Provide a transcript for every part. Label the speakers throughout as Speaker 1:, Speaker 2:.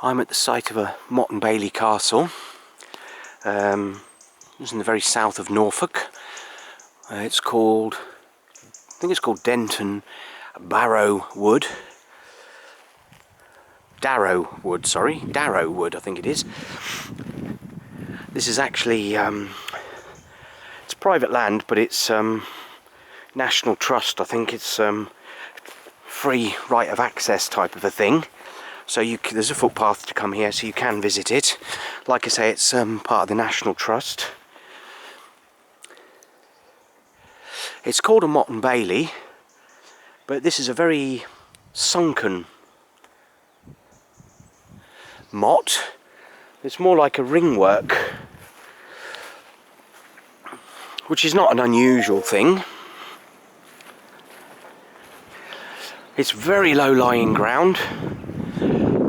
Speaker 1: I'm at the site of a Motte and Bailey castle. It's in the very south of Norfolk. It's called, I think it's called Denton Darrow Wood, I think it is. This is actually, it's private land, but it's National Trust. I think it's free right of access type of a thing. So there's a footpath to come here, so you can visit it. Like I say, it's part of the National Trust. It's called a Motte and Bailey, but this is a very sunken motte. It's more like a ringwork, which is not an unusual thing. It's very low-lying ground.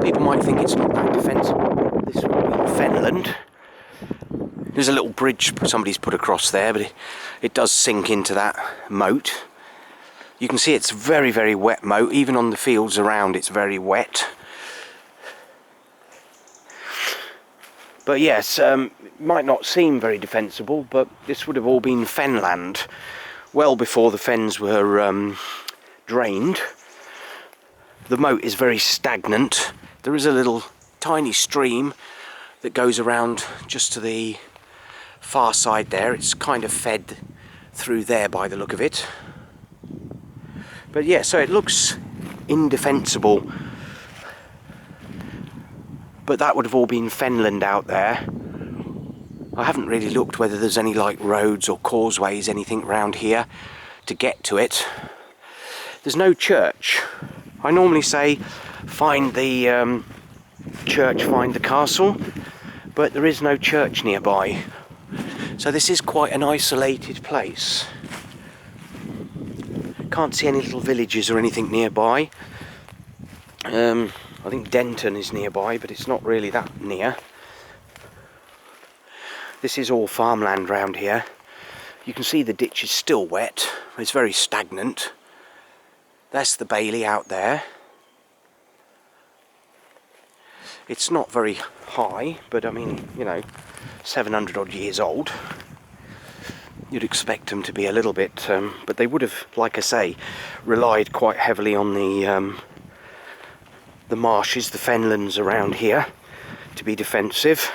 Speaker 1: People might think it's not that defensible. This would be fenland. There's a little bridge somebody's put across there, but it does sink into that moat. You can see it's very, very wet moat. Even on the fields around, it's very wet. But yes, it might not seem very defensible, but this would have all been fenland well before the fens were drained. The moat is very stagnant. There is a little tiny stream that goes around just to the far side there. It's kind of fed through there by the look of it. But yeah, so it looks indefensible. But that would have all been fenland out there. I haven't really looked whether there's any like roads or causeways, anything around here to get to it. There's no church. I normally say find the church, find the castle, but there is no church nearby. So this is quite an isolated place. Can't see any little villages or anything nearby. I think Denton is nearby, but it's not really that near. This is all farmland round here. You can see the ditch is still wet. It's very stagnant. That's the Bailey out there. It's not very high, but I mean, you know, 700 odd years old. You'd expect them to be a little bit, but they would have, like I say, relied quite heavily on the marshes, the fenlands around here to be defensive.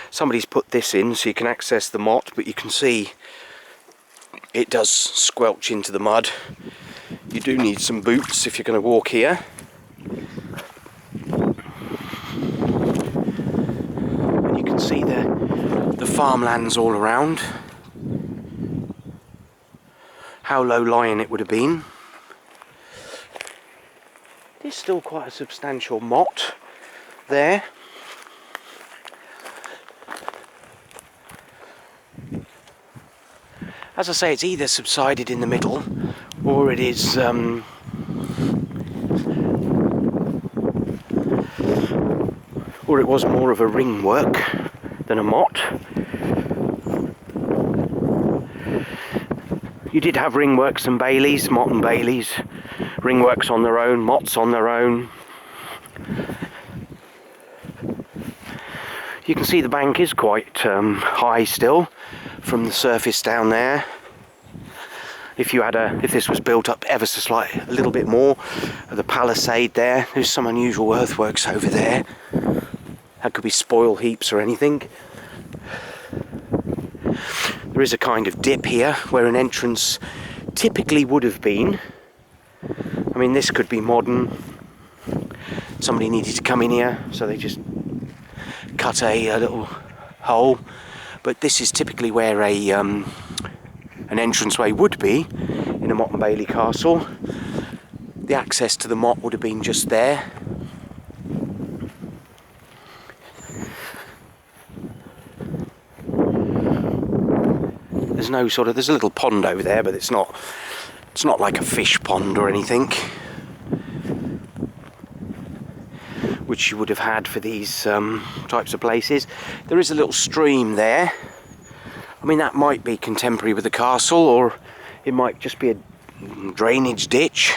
Speaker 1: Somebody's put this in so you can access the motte, but you can see it does squelch into the mud. You do need some boots if you're going to walk here. And you can see the farmlands all around. How low-lying it would have been. There's still quite a substantial motte there. As I say, it's either subsided in the middle, or it is or it was more of a ringwork than a motte. You did have ringworks and Baileys, Motte and Baileys, ringworks on their own, mottes on their own. You can see the bank is quite high still from the surface down there. If this was built up ever so slightly, a little bit more, the palisade there, there's some unusual earthworks over there. That could be spoil heaps or anything. There is a kind of dip here where an entrance typically would have been. I mean, this could be modern. Somebody needed to come in here, so they just cut a little hole. But this is typically where an entranceway would be in a Motte and Bailey castle. The access to the motte would have been just there. There's a little pond over there, but it's not like a fish pond or anything, which you would have had for these types of places. There is a little stream there. I mean, that might be contemporary with the castle, or it might just be a drainage ditch.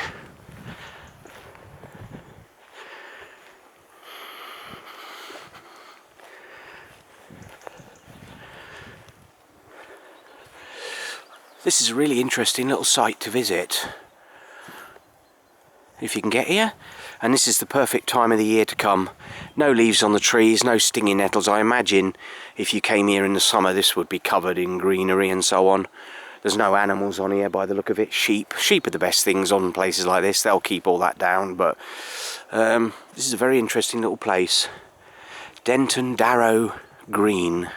Speaker 1: This is a really interesting little site to visit, if you can get here. And this is the perfect time of the year to come. No leaves on the trees, no stinging nettles. I imagine if you came here in the summer this would be covered in greenery and so on. There's no animals on here by the look of it. Sheep are the best things on places like this. They'll keep all that down. But this is a very interesting little place. Denton, Darrow, Green.